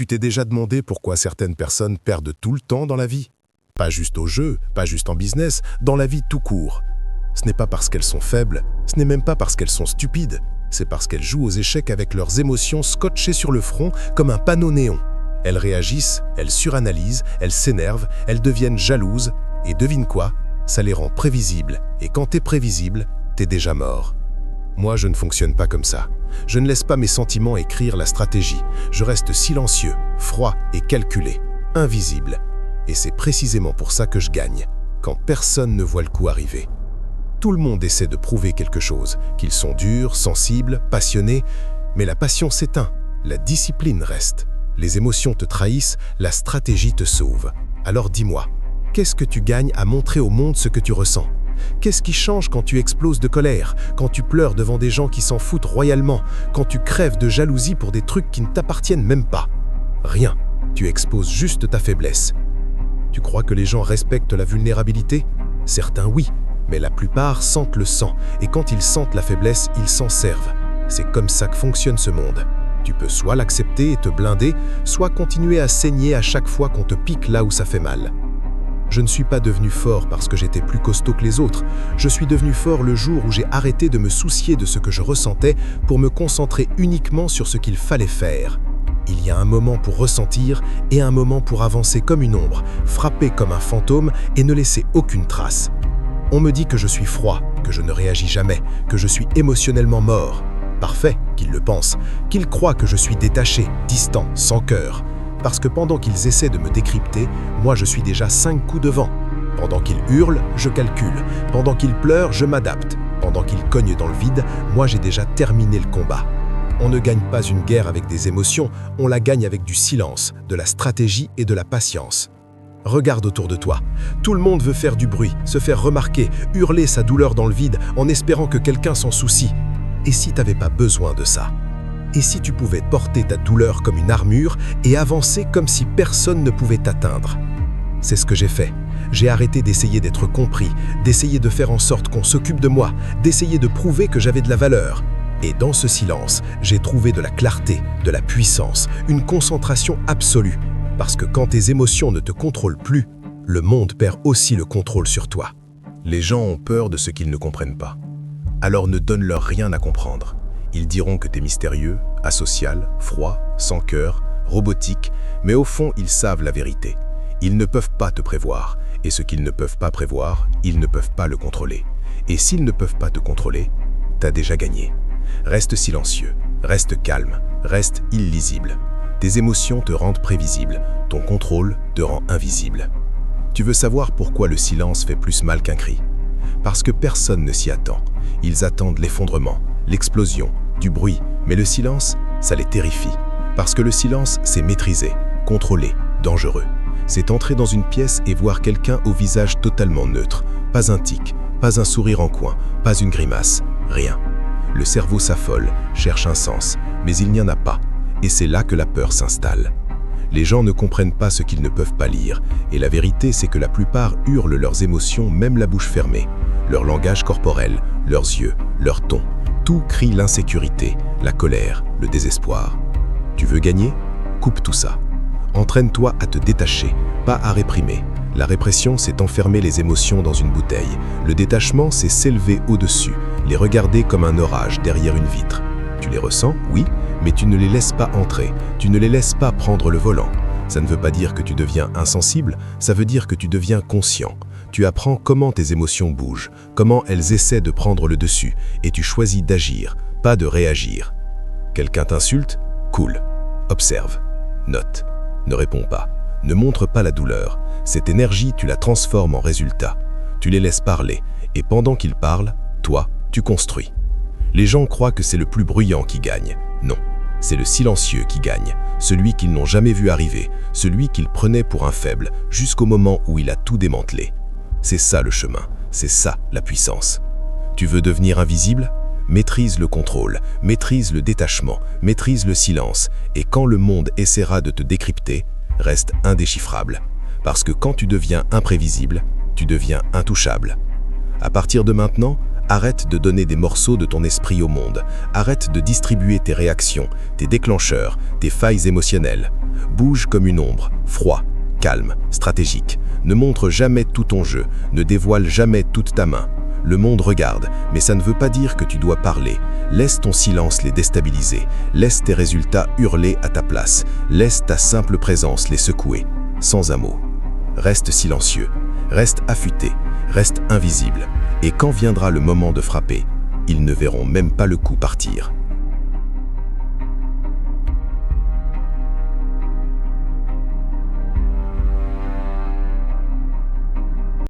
Tu t'es déjà demandé pourquoi certaines personnes perdent tout le temps dans la vie? Pas juste au jeu, pas juste en business, dans la vie tout court. Ce n'est pas parce qu'elles sont faibles, ce n'est même pas parce qu'elles sont stupides, c'est parce qu'elles jouent aux échecs avec leurs émotions scotchées sur le front comme un panneau néon. Elles réagissent, elles suranalysent, elles s'énervent, elles deviennent jalouses, et devine quoi? Ça les rend prévisibles, et quand t'es prévisible, t'es déjà mort. Moi, je ne fonctionne pas comme ça. Je ne laisse pas mes sentiments écrire la stratégie. Je reste silencieux, froid et calculé, invisible. Et c'est précisément pour ça que je gagne, quand personne ne voit le coup arriver. Tout le monde essaie de prouver quelque chose, qu'ils sont durs, sensibles, passionnés, mais la passion s'éteint, la discipline reste. Les émotions te trahissent, la stratégie te sauve. Alors dis-moi, qu'est-ce que tu gagnes à montrer au monde ce que tu ressens? Qu'est-ce qui change quand tu exploses de colère, quand tu pleures devant des gens qui s'en foutent royalement, quand tu crèves de jalousie pour des trucs qui ne t'appartiennent même pas? Rien, tu exposes juste ta faiblesse. Tu crois que les gens respectent la vulnérabilité? Certains oui, mais la plupart sentent le sang, et quand ils sentent la faiblesse, ils s'en servent. C'est comme ça que fonctionne ce monde. Tu peux soit l'accepter et te blinder, soit continuer à saigner à chaque fois qu'on te pique là où ça fait mal. Je ne suis pas devenu fort parce que j'étais plus costaud que les autres. Je suis devenu fort le jour où j'ai arrêté de me soucier de ce que je ressentais pour me concentrer uniquement sur ce qu'il fallait faire. Il y a un moment pour ressentir et un moment pour avancer comme une ombre, frapper comme un fantôme et ne laisser aucune trace. On me dit que je suis froid, que je ne réagis jamais, que je suis émotionnellement mort. Parfait, qu'ils le pensent, qu'ils croient que je suis détaché, distant, sans cœur. Parce que pendant qu'ils essaient de me décrypter, moi je suis déjà 5 coups devant. Pendant qu'ils hurlent, je calcule. Pendant qu'ils pleurent, je m'adapte. Pendant qu'ils cognent dans le vide, moi j'ai déjà terminé le combat. On ne gagne pas une guerre avec des émotions, on la gagne avec du silence, de la stratégie et de la patience. Regarde autour de toi. Tout le monde veut faire du bruit, se faire remarquer, hurler sa douleur dans le vide en espérant que quelqu'un s'en soucie. Et si t'avais pas besoin de ça? Et si tu pouvais porter ta douleur comme une armure et avancer comme si personne ne pouvait t'atteindre? C'est ce que j'ai fait. J'ai arrêté d'essayer d'être compris, d'essayer de faire en sorte qu'on s'occupe de moi, d'essayer de prouver que j'avais de la valeur. Et dans ce silence, j'ai trouvé de la clarté, de la puissance, une concentration absolue. Parce que quand tes émotions ne te contrôlent plus, le monde perd aussi le contrôle sur toi. Les gens ont peur de ce qu'ils ne comprennent pas. Alors ne donne-leur rien à comprendre. Ils diront que t'es mystérieux, asocial, froid, sans cœur, robotique, mais au fond, ils savent la vérité. Ils ne peuvent pas te prévoir, et ce qu'ils ne peuvent pas prévoir, ils ne peuvent pas le contrôler. Et s'ils ne peuvent pas te contrôler, t'as déjà gagné. Reste silencieux, reste calme, reste illisible. Tes émotions te rendent prévisible, ton contrôle te rend invisible. Tu veux savoir pourquoi le silence fait plus mal qu'un cri? Parce que personne ne s'y attend. Ils attendent l'effondrement, l'explosion, du bruit, mais le silence, ça les terrifie. Parce que le silence, c'est maîtrisé, contrôlé, dangereux. C'est entrer dans une pièce et voir quelqu'un au visage totalement neutre, pas un tic, pas un sourire en coin, pas une grimace, rien. Le cerveau s'affole, cherche un sens, mais il n'y en a pas, et c'est là que la peur s'installe. Les gens ne comprennent pas ce qu'ils ne peuvent pas lire, et la vérité c'est que la plupart hurlent leurs émotions même la bouche fermée. Leur langage corporel, leurs yeux, leur ton, tout crie l'insécurité, la colère, le désespoir. Tu veux gagner? Coupe tout ça. Entraîne-toi à te détacher, pas à réprimer. La répression, c'est enfermer les émotions dans une bouteille. Le détachement, c'est s'élever au-dessus, les regarder comme un orage derrière une vitre. Tu les ressens, oui, mais tu ne les laisses pas entrer, tu ne les laisses pas prendre le volant. Ça ne veut pas dire que tu deviens insensible, ça veut dire que tu deviens conscient. Tu apprends comment tes émotions bougent, comment elles essaient de prendre le dessus, et tu choisis d'agir, pas de réagir. Quelqu'un t'insulte? Cool. Observe. Note. Ne réponds pas. Ne montre pas la douleur. Cette énergie, tu la transformes en résultat. Tu les laisses parler, et pendant qu'ils parlent, toi, tu construis. Les gens croient que c'est le plus bruyant qui gagne. Non, c'est le silencieux qui gagne, celui qu'ils n'ont jamais vu arriver, celui qu'ils prenaient pour un faible, jusqu'au moment où il a tout démantelé. C'est ça le chemin, c'est ça la puissance. Tu veux devenir invisible? Maîtrise le contrôle, maîtrise le détachement, maîtrise le silence, et quand le monde essaiera de te décrypter, reste indéchiffrable. Parce que quand tu deviens imprévisible, tu deviens intouchable. À partir de maintenant, Arrête de donner des morceaux de ton esprit au monde. Arrête de distribuer tes réactions, tes déclencheurs, tes failles émotionnelles. Bouge comme une ombre, froid, calme, stratégique. Ne montre jamais tout ton jeu, ne dévoile jamais toute ta main. Le monde regarde, mais ça ne veut pas dire que tu dois parler. Laisse ton silence les déstabiliser. Laisse tes résultats hurler à ta place. Laisse ta simple présence les secouer, sans un mot. Reste silencieux, reste affûté, reste invisible. Et quand viendra le moment de frapper, ils ne verront même pas le coup partir.